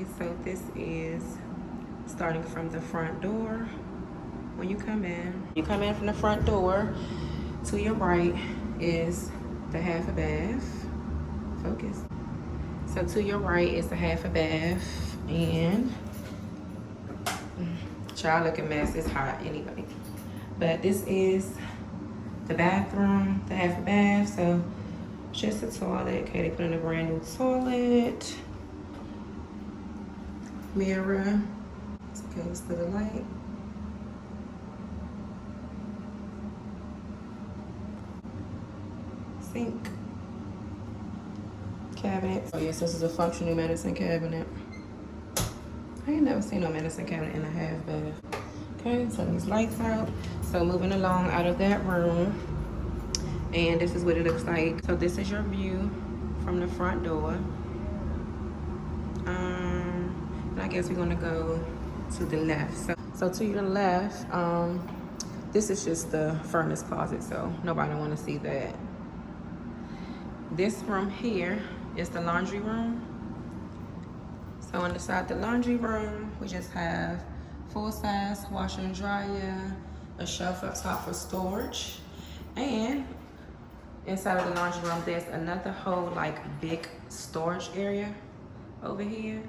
Okay, so this is starting from the front door. When you come in from the front door, to your right is the half a bath. Focus. So to your right is the half a bath, and child, look a mess. It's hot anyway. But this is the bathroom, the half a bath. So just a toilet. Okay, they put in a brand new toilet. Mirror. Okay, let's put a light. Sink. Cabinet. Oh yes, this is a functional medicine cabinet. I ain't never seen no medicine cabinet in a half bath. Okay, so these lights out. So moving along out of that room, and this is what it looks like. So this is your view from the front door. And I guess we're gonna go to the left. So to your left, this is just the furnace closet, so nobody wanna see that. This room here is the laundry room. So on the side of the laundry room, we just have full-size washer and dryer, a shelf up top for storage, and inside of the laundry room, there's another whole like big storage area over here.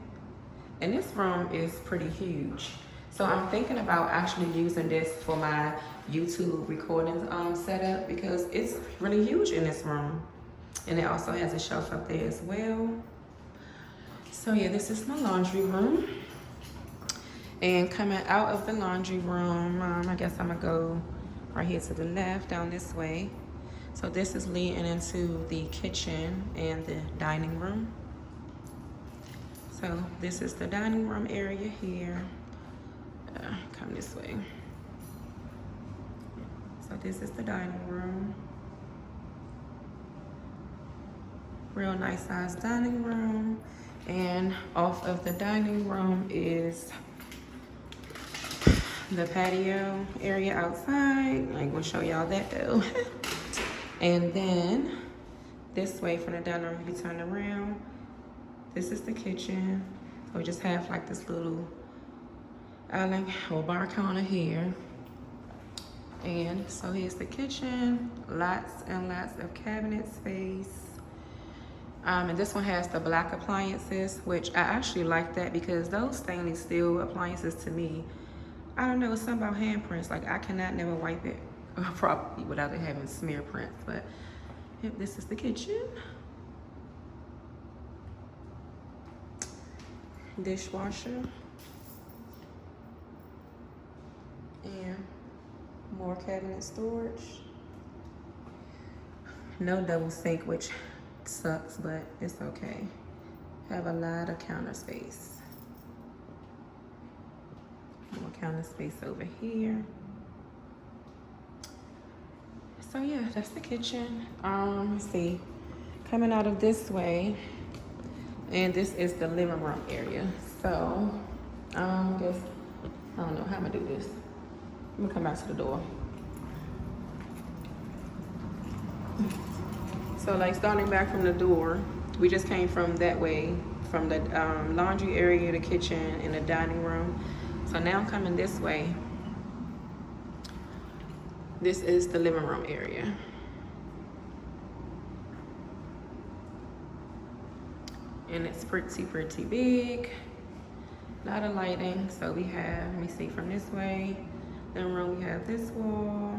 And this room is pretty huge. So I'm thinking about actually using this for my YouTube recording setup, because it's really huge in this room. And it also has a shelf up there as well. So yeah, this is my laundry room. And coming out of the laundry room, I guess I'm gonna go right here to the left, down this way. So this is leading into the kitchen and the dining room. So this is the dining room area here. Come this way. So this is the dining room. Real nice size dining room. And off of the dining room is the patio area outside. I ain't gonna show y'all that though. And then this way from the dining room, if you turn around, this is the kitchen. So we just have like this little island or bar counter here. And so here's the kitchen, lots and lots of cabinet space. And this one has the black appliances, which I actually like that, because those stainless steel appliances, to me, I don't know, it's something about handprints. Like I cannot never wipe it properly without it having smear prints. But yep, this is the kitchen. Dishwasher. And more cabinet storage. No double sink, which sucks, but it's okay. Have a lot of counter space. More counter space over here. So yeah, that's the kitchen. Let's see. Coming out of this way, and this is the living room area. So I guess I don't know how I'm gonna do this. I'm gonna come back to the door. So like starting back from the door, we just came from that way, from the laundry area, the kitchen, and the dining room. So now I'm coming this way. This is the living room area. And it's pretty big. A lot of lighting. So we have, let me see, from this way, living room, we have this wall.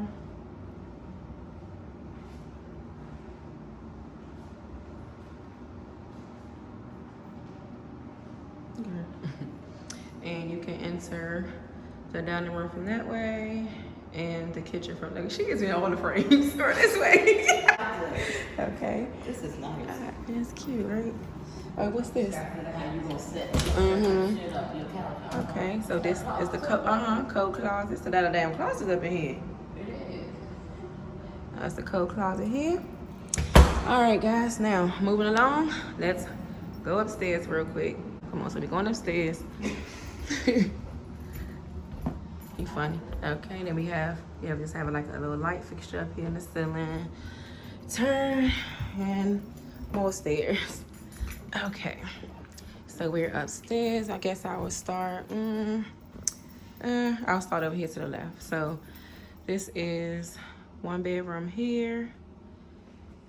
And you can enter the dining room from that way, and the kitchen from there. She gives me all the frames or this way. Okay. This is nice. It's cute, right? Oh, what's this? How you gonna set Mm-hmm. up your counter? Okay, so this is the coat closet. So that a damn closet up in here. It is. That's the coat closet here. All right, guys. Now moving along. Let's go upstairs real quick. Come on, so we're going upstairs. You funny. Okay, then we have just having like a little light fixture up here in the ceiling. Turn and more stairs. Okay, So we're upstairs. I guess I will start. I'll start over here to the left. So this is one bedroom here,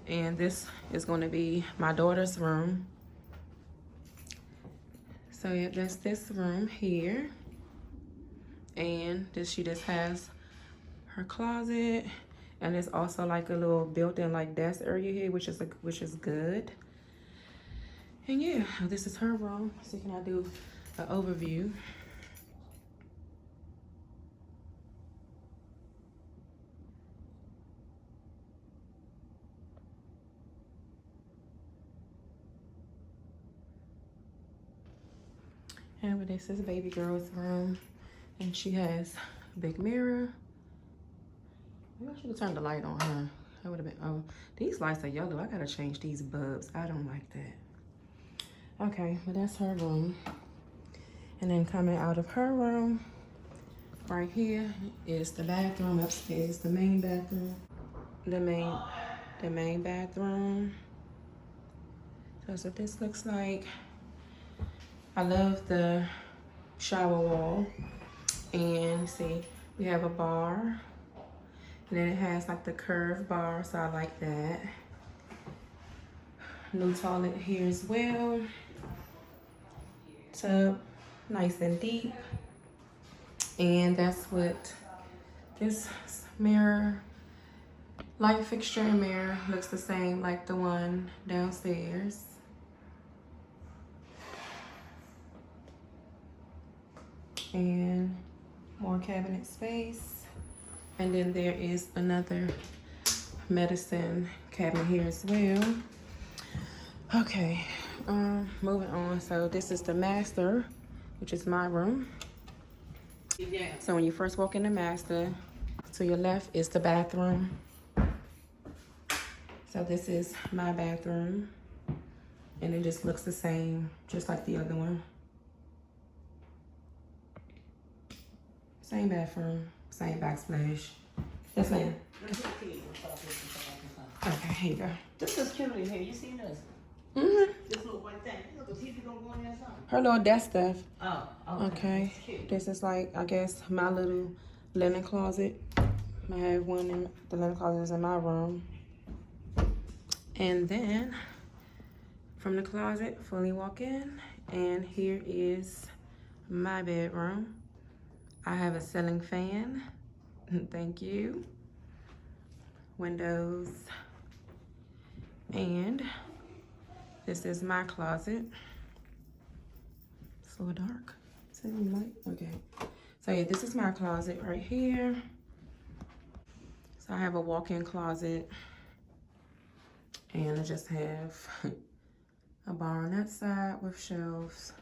and this is going to be my daughter's room. So yeah, that's this room here, and this she just has her closet, and it's also like a little built-in like desk area here, which is good. And yeah, this is her room. So can I do an overview? And this is baby girl's room, and she has a big mirror. Maybe I should have turned the light on her. That would have been, oh, these lights are yellow. I gotta change these bulbs. I don't like that. Okay, but that's her room. And then coming out of her room, right here is the bathroom upstairs, the main bathroom. The main bathroom. So that's what this looks like. I love the shower wall. And see, we have a bar. And then it has like the curved bar, so I like that. New toilet here as well. Tub, nice and deep. And that's what this mirror, light fixture and mirror looks the same like the one downstairs. And more cabinet space. And then there is another medicine cabinet here as well. Okay, moving on. So this is the master, which is my room. So when you first walk in the master, to your left is the bathroom. So this is my bathroom, and it just looks the same, just like the other one. Same bathroom, same backsplash. Yes, ma'am. Okay, here you go. This is cute in here. You seen this? Mm-hmm. This little white thing. Look, the TV gonna go in there or something. Her little desk stuff. Oh, Okay. That's cute. This is like, I guess, my little linen closet. I have one in the linen closet is in my room. And then from the closet, fully walk in, and here is my bedroom. I have a ceiling fan. Thank you. Windows. And this is my closet. It's a little dark. Is it any light? Okay. So yeah, this is my closet right here. So I have a walk-in closet. And I just have a bar on that side with shelves.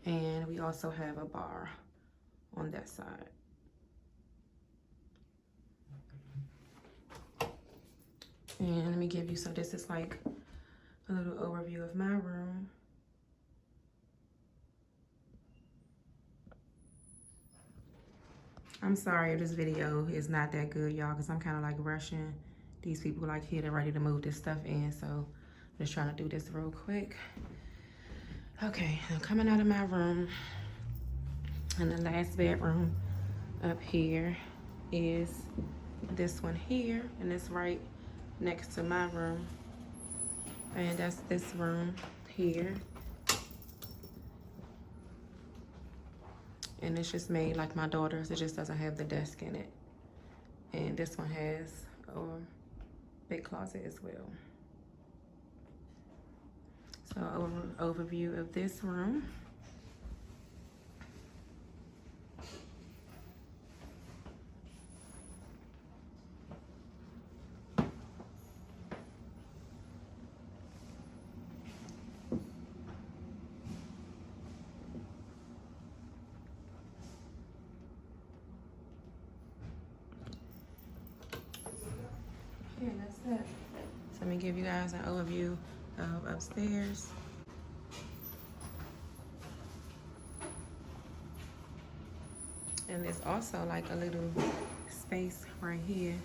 And we also have a bar on that side. And let me give you, so this is like a little overview of my room. I'm sorry if this video is not that good, y'all, because I'm kind of like rushing. These people like here, they're ready to move this stuff in, so I'm just trying to do this real quick. Okay, I'm coming out of my room, and the last bedroom up here is this one here, and it's right next to my room. And that's this room here. And it's just made like my daughter's. It just doesn't have the desk in it. And this one has a big closet as well. So overview of this room. Yeah, that's it. So let me give you guys an overview of upstairs. And there's also like a little space right here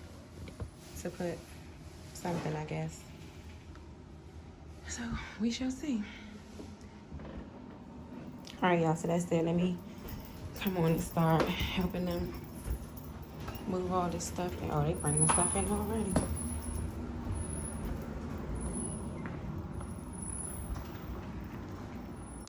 to put something, I guess. So we shall see. All right, y'all, so that's it. Let me come on and start helping them move all this stuff in. Oh, they bringing the stuff in already.